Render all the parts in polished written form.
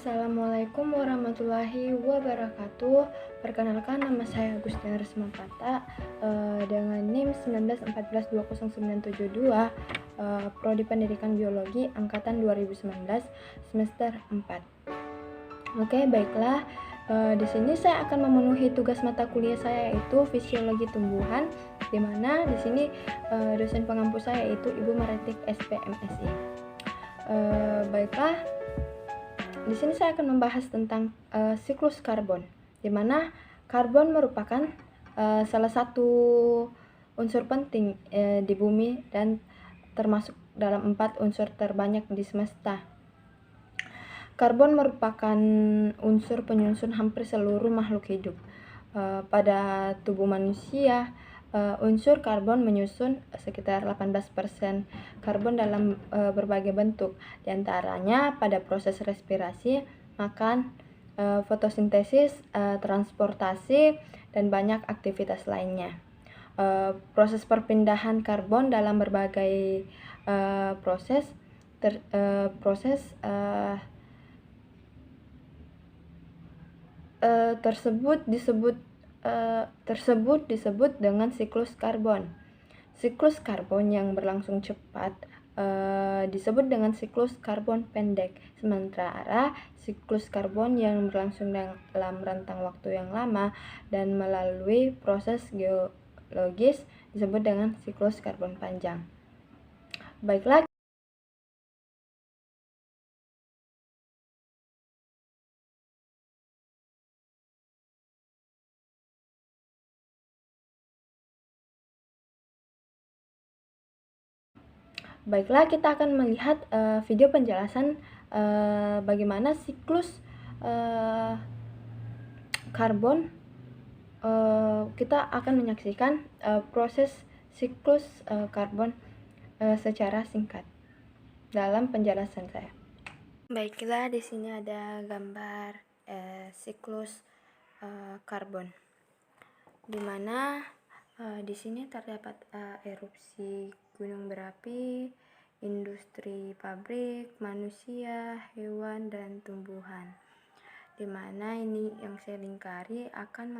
Assalamualaikum warahmatullahi wabarakatuh. Perkenalkan, nama saya Agustina Resmapata dengan NIM 191420972, Prodi Pendidikan Biologi angkatan 2019 semester 4. Oke, baiklah. Di sini saya akan memenuhi tugas mata kuliah saya, yaitu fisiologi tumbuhan, di mana di sini dosen pengampu saya yaitu Ibu Maretik SPMSI. Baiklah. Di sini saya akan membahas tentang siklus karbon, di mana karbon merupakan salah satu unsur penting di bumi dan termasuk dalam 4 unsur terbanyak di semesta. Karbon merupakan unsur penyusun hampir seluruh makhluk hidup. Pada tubuh manusia, unsur karbon menyusun sekitar 18% karbon dalam berbagai bentuk, diantaranya pada proses respirasi, makan, fotosintesis, transportasi, dan banyak aktivitas lainnya. Proses perpindahan karbon dalam berbagai proses tersebut disebut dengan siklus karbon. Siklus karbon yang berlangsung cepat disebut dengan siklus karbon pendek, sementara siklus karbon yang berlangsung dalam rentang waktu yang lama dan melalui proses geologis disebut dengan siklus karbon panjang. Baiklah, kita akan melihat video penjelasan bagaimana siklus karbon. Kita akan menyaksikan proses siklus karbon secara singkat dalam penjelasan saya. Baiklah, di sini ada gambar siklus karbon, di mana di sini terdapat erupsi gunung berapi, industri, pabrik, manusia, hewan, dan tumbuhan. Di mana ini yang saya lingkari akan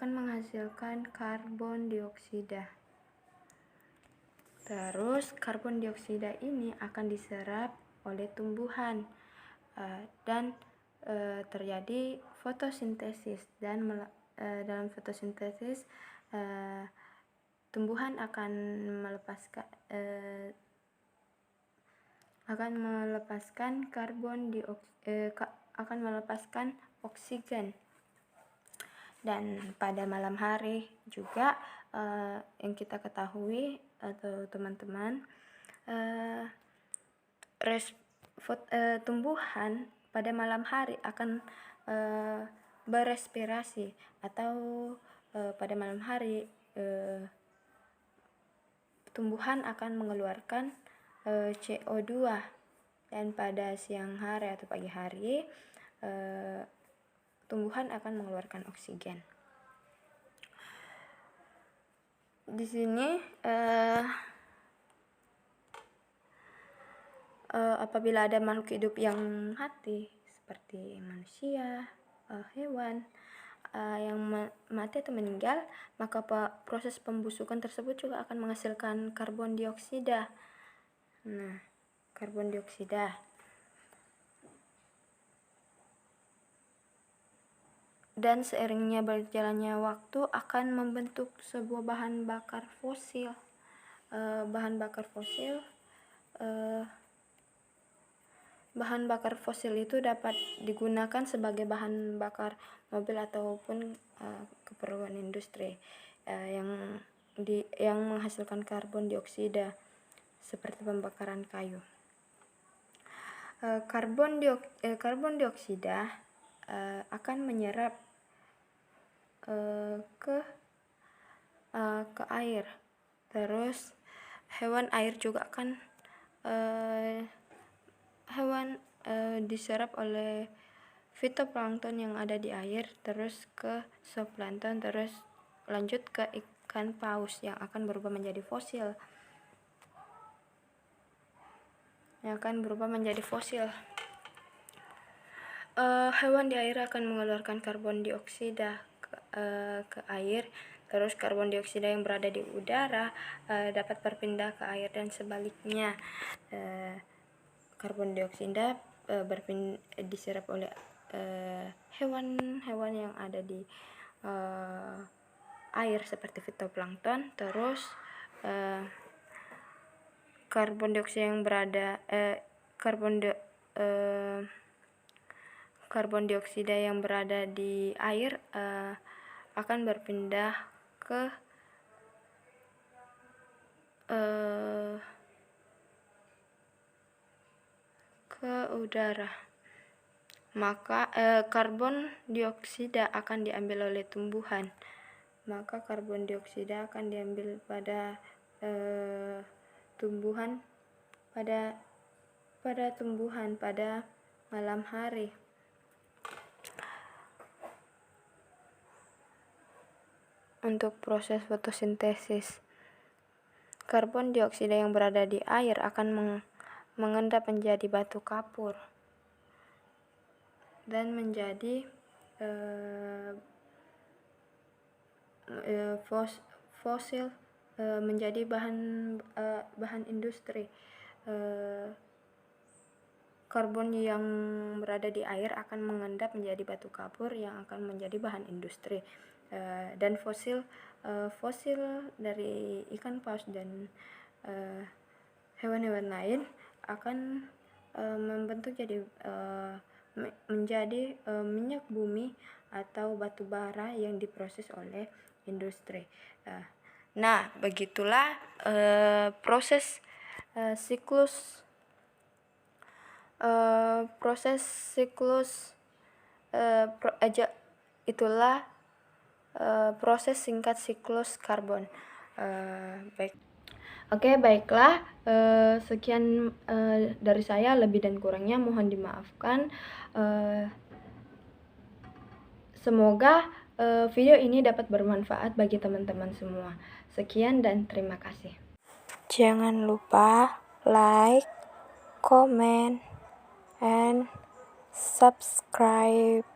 menghasilkan karbon dioksida. Terus karbon dioksida ini akan diserap oleh tumbuhan dan terjadi fotosintesis, dan dalam fotosintesis tumbuhan akan melepaskan oksigen. Dan pada malam hari juga yang kita ketahui atau teman-teman, tumbuhan pada malam hari akan berespirasi, atau pada malam hari tumbuhan akan mengeluarkan CO2, dan pada siang hari atau pagi hari tumbuhan akan mengeluarkan oksigen. Di sini apabila ada makhluk hidup yang mati seperti manusia, hewan yang mati atau meninggal, maka proses pembusukan tersebut juga akan menghasilkan karbon dioksida. Nah, karbon dioksida. Dan seiringnya berjalannya waktu akan membentuk sebuah bahan bakar fosil. Bahan bakar fosil itu dapat digunakan sebagai bahan bakar mobil ataupun keperluan industri yang menghasilkan karbon dioksida, seperti pembakaran kayu. Karbon dioksida akan menyerap ke air. Terus hewan air juga akan diserap oleh fitoplankton yang ada di air, terus ke zooplankton, terus lanjut ke ikan paus yang akan berubah menjadi fosil. hewan di air akan mengeluarkan karbon dioksida ke air. Terus karbon dioksida yang berada di udara dapat berpindah ke air dan sebaliknya. Karbon dioksida diserap oleh hewan-hewan yang ada di air seperti fitoplankton. Terus karbon dioksida yang berada karbon dioksida yang berada di air akan berpindah ke udara. Maka karbon dioksida akan diambil oleh tumbuhan. Maka karbon dioksida akan diambil pada tumbuhan pada malam hari. Untuk proses fotosintesis, karbon dioksida yang berada di air akan mengendap menjadi batu kapur dan menjadi fosil, menjadi bahan industri. Karbon yang berada di air akan mengendap menjadi batu kapur yang akan menjadi bahan industri, dan fosil dari ikan paus dan hewan-hewan lain akan membentuk menjadi minyak bumi atau batu bara yang diproses oleh industri. Nah, begitulah proses siklus itulah proses singkat siklus karbon. Baiklah, sekian dari saya, lebih dan kurangnya mohon dimaafkan. Semoga video ini dapat bermanfaat bagi teman-teman semua. Sekian dan terima kasih. Jangan lupa like, comment, and subscribe.